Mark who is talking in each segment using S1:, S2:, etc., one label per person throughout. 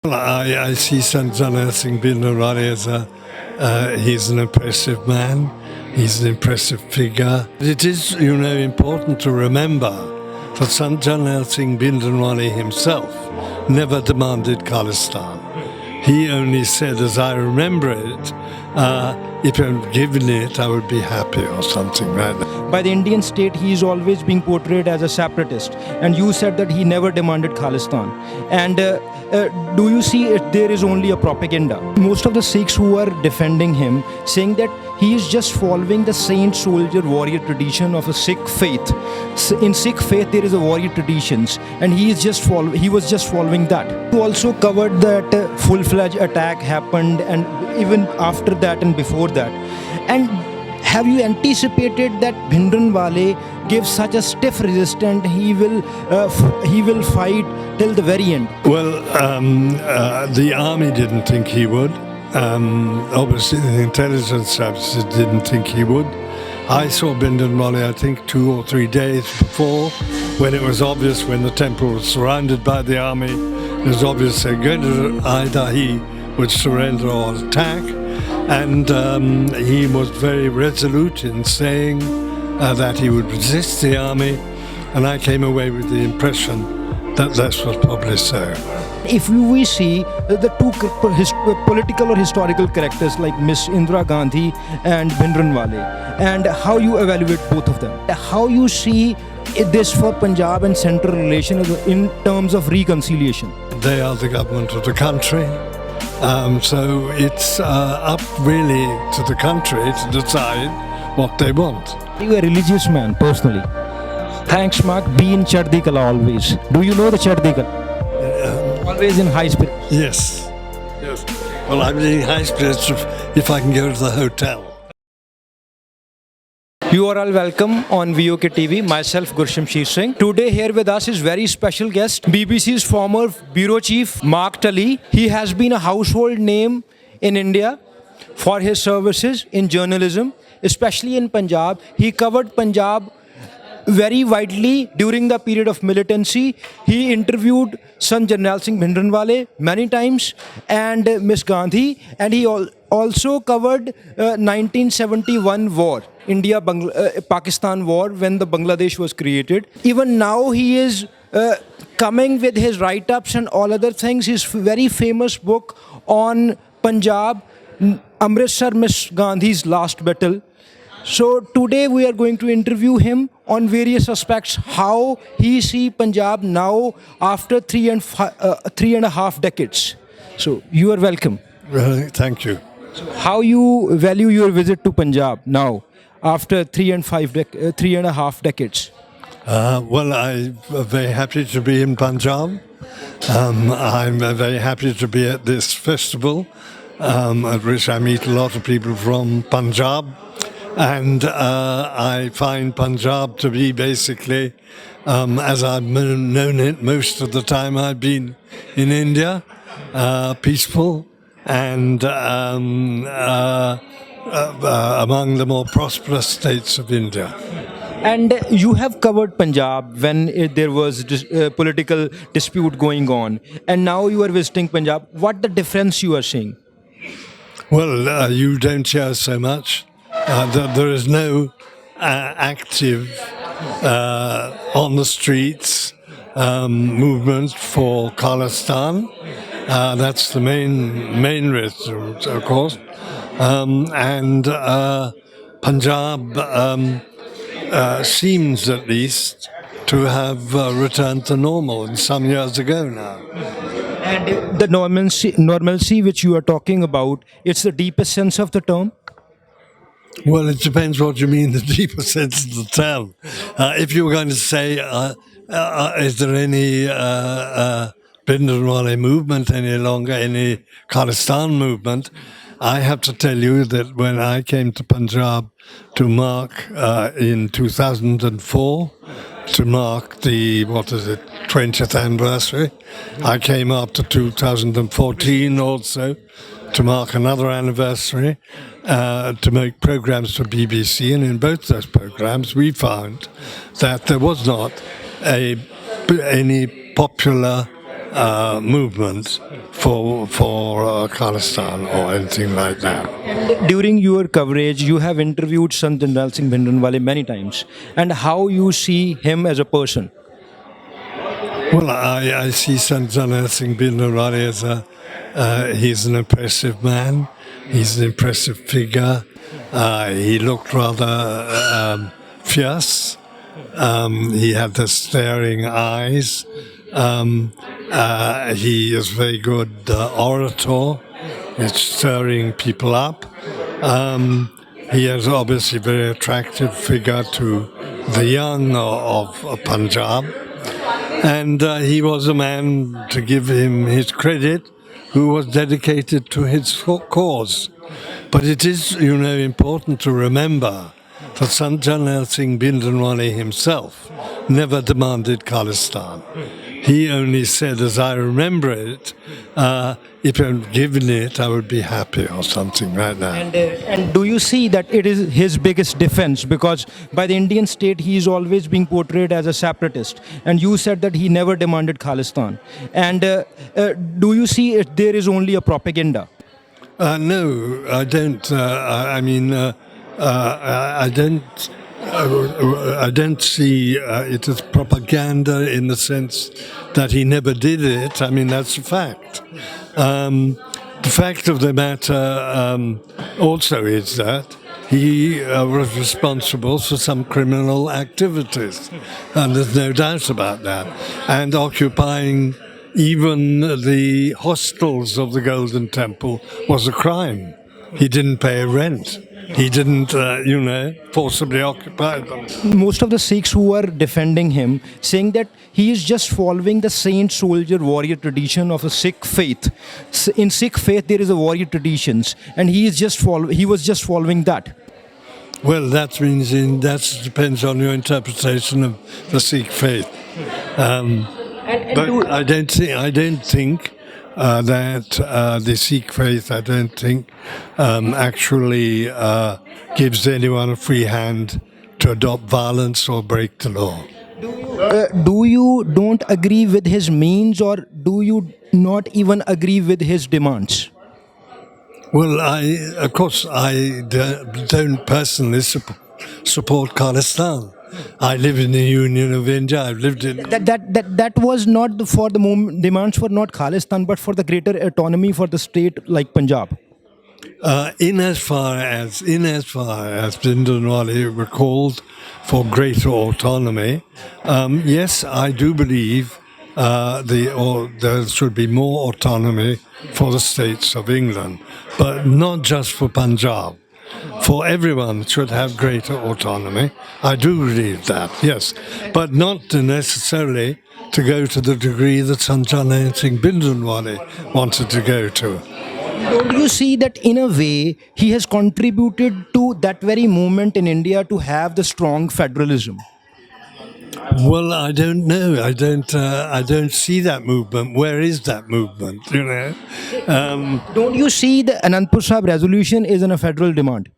S1: Well, I see Sanjana Singh Bindranwale as he's an impressive man. He's an impressive figure. It is, important to remember that Sanjana Singh Bindranwale himself never demanded Khalistan. He only said, as I remember it, if I'm given it, I would be happy or something like that.
S2: By the Indian state, he is always being portrayed as a separatist. And you said that he never demanded Khalistan. And do you see there is only a propaganda? Most of the Sikhs who are defending him, saying that he is just following the saint, soldier, warrior tradition of a Sikh faith. In Sikh faith, there is a warrior traditions, and he was just following that. You also covered that full-fledged attack happened, and even after that and before that. And have you anticipated that Bhindranwale gives such a stiff resistance? He will fight till the very end.
S1: Well, the army didn't think he would. Obviously, the intelligence services didn't think he would. I saw Bhindranwale, I think, 2 or 3 days before, when it was obvious, when the temple was surrounded by the army, it was obvious they're going to either he would surrender or attack. And he was very resolute in saying that he would resist the army, and I came away with the impression that this was probably so.
S2: If we see the two political or historical characters like Miss Indira Gandhi and Bhindranwale, and how you evaluate both of them, how you see this for Punjab and central relations in terms of reconciliation?
S1: They are the government of the country. So it's up really to the country to decide what they want.
S2: You are a religious man, personally. Thanks, Mark. Be in Chardhi Kala always. Do you know the Chardhi Kala? Always in high spirits.
S1: Yes. Well, I'm in high spirits if I can go to the hotel.
S2: You are all welcome on VOK TV. Myself, Gurshamsheer Singh. Today here with us is very special guest, BBC's former bureau chief, Mark Tully. He has been a household name in India for his services in journalism, especially in Punjab. He covered Punjab very widely during the period of militancy. He interviewed son Jarnail Singh Bhindranwale many times and Miss Gandhi, and he also covered 1971 war, India-Pakistan war, when the Bangladesh was created. Even now he is coming with his write-ups and all other things. His very famous book on Punjab, Amritsar, Miss Gandhi's Last Battle. So today we are going to interview him on various aspects, how he see Punjab now after 3.5 decades. So you are welcome.
S1: Really, thank you.
S2: So how you value your visit to Punjab now after 3.5 decades?
S1: Well, I'm very happy to be in Punjab. I'm very happy to be at this festival, at which I meet a lot of people from Punjab. And I find Punjab to be basically, as I've known it most of the time I've been in India, peaceful and among the more prosperous states of India.
S2: And you have covered Punjab when there was political dispute going on, and now you are visiting Punjab. What the difference you are seeing?
S1: Well, you don't hear so much. There is no active on the streets movement for Khalistan. That's the main reason, of course. And Punjab seems at least to have returned to normal some years ago now.
S2: And the normalcy which you are talking about, it's the deepest sense of the term?
S1: Well, it depends what you mean, the deeper sense of the term. If you were going to say, is there any Bhindranwale movement any longer, any Khalistan movement, I have to tell you that when I came to Punjab to mark in 2004, to mark the, 20th anniversary, I came after 2014 also, to mark another anniversary, to make programs for BBC, and in both those programs we found that there was not any popular movement for Khalistan or anything like that.
S2: During your coverage, you have interviewed Sant Jindal Singh Bhindranwale many times, and how you see him as a person.
S1: Well, I see Sanjana Singh Bhindranwale as he's an impressive man. He's an impressive figure. He looked rather fierce. He had the staring eyes. He is very good orator. It's stirring people up. He is obviously a very attractive figure to the young of Punjab. And he was a man, to give him his credit, who was dedicated to his cause. But it is, important to remember that Sant Janal Singh Bhindranwale himself never demanded Khalistan. He only said, as I remember it, if I'm given it, I would be happy, or something like that.
S2: And do you see that it is his biggest defense? Because by the Indian state, he is always being portrayed as a separatist. And you said that he never demanded Khalistan. And do you see there is only a propaganda?
S1: No, I don't. I don't see it as propaganda in the sense that he never did it. I mean, that's a fact. The fact of the matter also is that he was responsible for some criminal activities, and there's no doubt about that. And occupying even the hostels of the Golden Temple was a crime. He didn't pay rent. He didn't, forcibly occupy them.
S2: Most of the Sikhs who are defending him, saying that he is just following the saint, soldier, warrior tradition of a Sikh faith. In Sikh faith, there is a warrior traditions, and he was just following that.
S1: Well, that means that depends on your interpretation of the Sikh faith. But I don't think that the Sikh faith, I don't think, actually gives anyone a free hand to adopt violence or break the law.
S2: Do you don't agree with his means, or do you not even agree with his demands?
S1: Well, of course, I don't personally support Khalistan. I live in the Union of India. I've lived in
S2: That was not for the demands for not Khalistan, but for the greater autonomy for the state like Punjab.
S1: in as far as Bhindranwale recalled for greater autonomy. Yes, I do believe there should be more autonomy for the states of England, but not just for Punjab. For everyone should have greater autonomy. I do believe that, yes, but not necessarily to go to the degree that Sanjana Singh Bhindranwale wanted to go to.
S2: Don't you see that in a way he has contributed to that very movement in India to have the strong federalism?
S1: Well, I don't know. I don't see that movement. Where is that movement?
S2: Don't you see the Anandpur Sahib resolution is in a federal demand?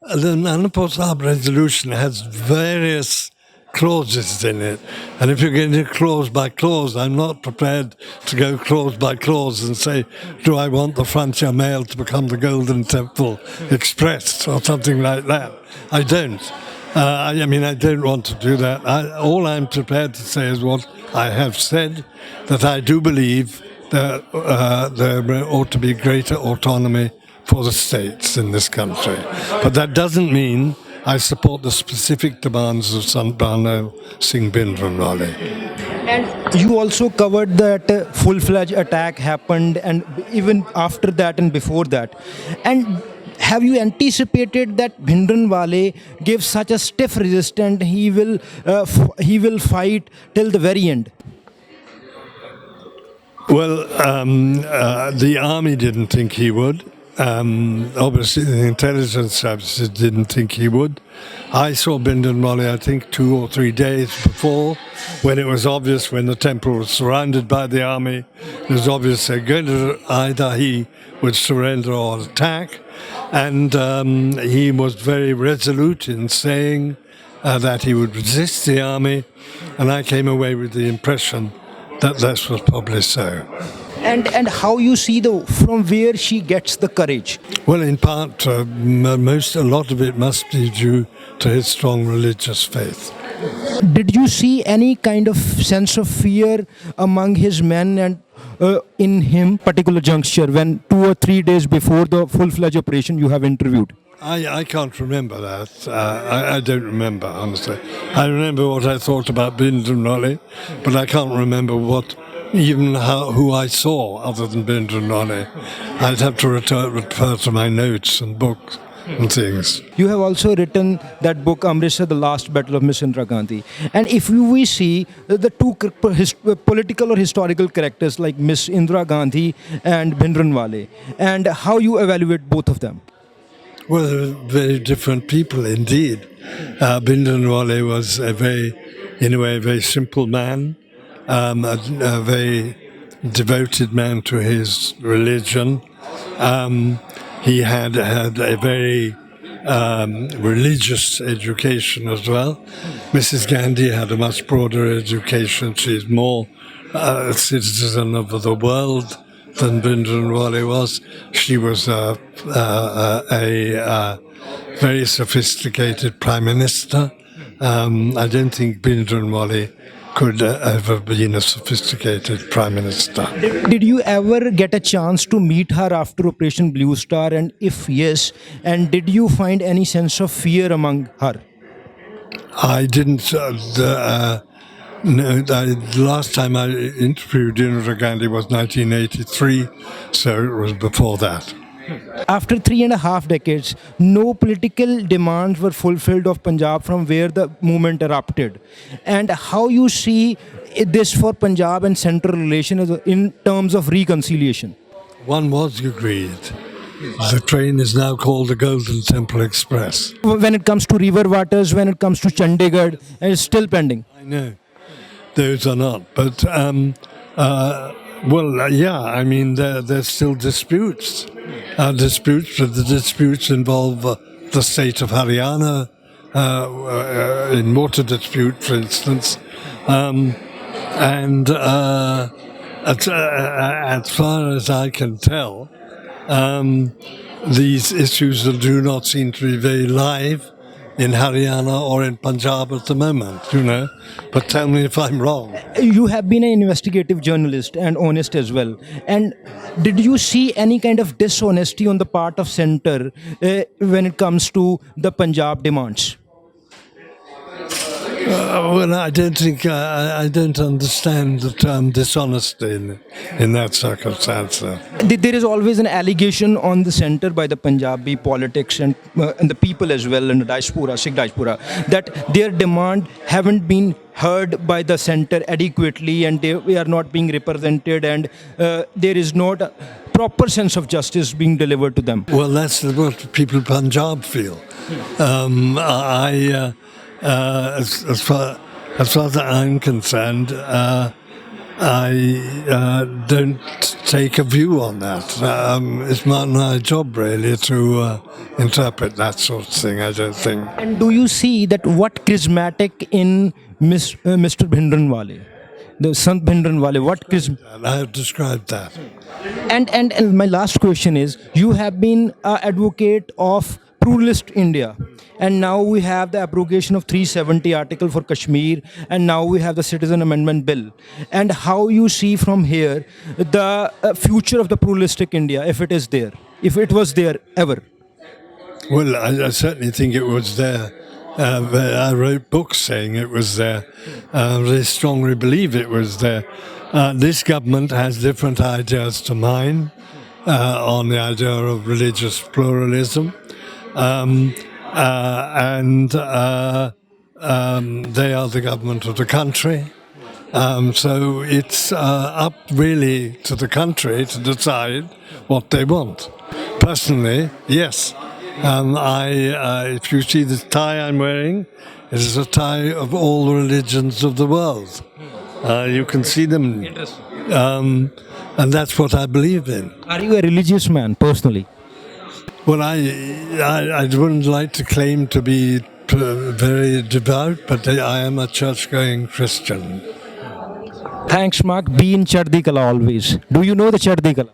S1: The Anandpur Sahib resolution has various clauses in it, and if you're going to clause by clause, I'm not prepared to go clause by clause and say, do I want the frontier mail to become the Golden Temple Express or something like that? I don't. I don't want to do that. All I'm prepared to say is what I have said, that I do believe that there ought to be greater autonomy for the states in this country. But that doesn't mean I support the specific demands of Sanjana Singh Bhindranwale.
S2: And you also covered that full-fledged attack happened, and even after that and before that. And have you anticipated that Bhindranwale gives such a stiff resistance? He will fight till the very end.
S1: Well, the army didn't think he would. Obviously, the intelligence services didn't think he would. I saw Bhindranwale, I think, 2 or 3 days before, when it was obvious, when the temple was surrounded by the army, it was obvious they're going to either he would surrender or attack. And he was very resolute in saying that he would resist the army. And I came away with the impression That was probably so.
S2: And how you see the from where she gets the courage?
S1: Well, in part, a lot of it must be due to his strong religious faith.
S2: Did you see any kind of sense of fear among his men and in him particular juncture when 2 or 3 days before the full-fledged operation you have interviewed?
S1: I can't remember that. I don't remember, honestly. I remember what I thought about Bindranwale, but I can't remember who I saw other than Bindranwale. I'd have to refer to my notes and books and things.
S2: You have also written that book, Amritsar, The Last Battle of Miss Indira Gandhi. And if we see the two political or historical characters like Miss Indira Gandhi and Bhindranwale, and how you evaluate both of them?
S1: Well, they were very different people indeed. Bindranwale was in a way, a very simple man, a very devoted man to his religion. He had a very religious education as well. Mrs. Gandhi had a much broader education. She's more a citizen of the world than Bindranwale was. She was a very sophisticated prime minister. I don't think Bindranwale could ever been a sophisticated prime minister.
S2: Did you ever get a chance to meet her after Operation Blue Star? And if yes, and did you find any sense of fear among her?
S1: I didn't. No, the last time I interviewed Indira Gandhi was 1983, so it was before that.
S2: After 3.5 decades, no political demands were fulfilled of Punjab from where the movement erupted. And how you see this for Punjab and central relations in terms of reconciliation?
S1: One was agreed. The train is now called the Golden Temple Express.
S2: When it comes to river waters, when it comes to Chandigarh, and it's still pending.
S1: I know. Those are not. But, yeah, I mean, there's still disputes. But the disputes involve the state of Haryana, in water dispute, for instance. And as far as I can tell, these issues do not seem to be very live in Haryana or in Punjab at the moment, But tell me if I'm wrong.
S2: You have been an investigative journalist and honest as well. And did you see any kind of dishonesty on the part of centre when it comes to the Punjab demands?
S1: Well, I don't think I don't understand the term dishonesty in that circumstance.
S2: There is always an allegation on the centre by the Punjabi politics and the people as well in the diaspora, Sikh diaspora, that their demand haven't been heard by the centre adequately and they are not being represented and there is not a proper sense of justice being delivered to them.
S1: Well, that's what people in Punjab feel. As far as I'm concerned, I don't take a view on that. It's not my job really to interpret that sort of thing, I don't think.
S2: And do you see that what charismatic in Mr. Bhindranwale, the Sant Bhindranwale, what charismatic?
S1: I have described that.
S2: And my last question is, you have been an advocate of pluralist India. And now we have the abrogation of 370 article for Kashmir, and now we have the Citizen Amendment Bill. And how you see from here the future of the pluralistic India, if it is there, if it was there ever?
S1: Well, I certainly think it was there. I wrote books saying it was there. I strongly believe it was there. This government has different ideas to mine on the idea of religious pluralism. And they are the government of the country. So it's up really to the country to decide what they want. Personally, yes. If you see this tie I'm wearing, it is a tie of all the religions of the world. You can see them. And that's what I believe in.
S2: Are you a religious man, personally?
S1: Well, I wouldn't like to claim to be very devout, but I am a church-going Christian.
S2: Thanks, Mark. Be in Chardi Kala always. Do you know the Chardi Kala?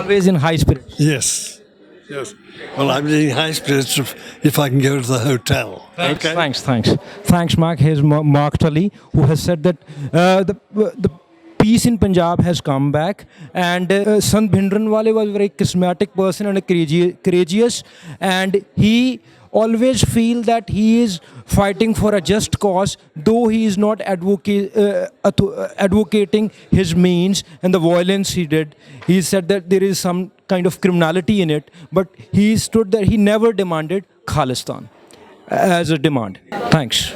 S2: Always in high spirits.
S1: Yes. Yes. Well, I'm in high spirits if I can go to the hotel.
S2: Thanks, Mark. Here's Mark Tully, who has said that the peace in Punjab has come back, and Sant Bhindranwale was a very charismatic person and courageous, and he always feel that he is fighting for a just cause, though he is not advocating his means and the violence he did. He said that there is some kind of criminality in it, but he stood there. He never demanded Khalistan as a demand. Thanks.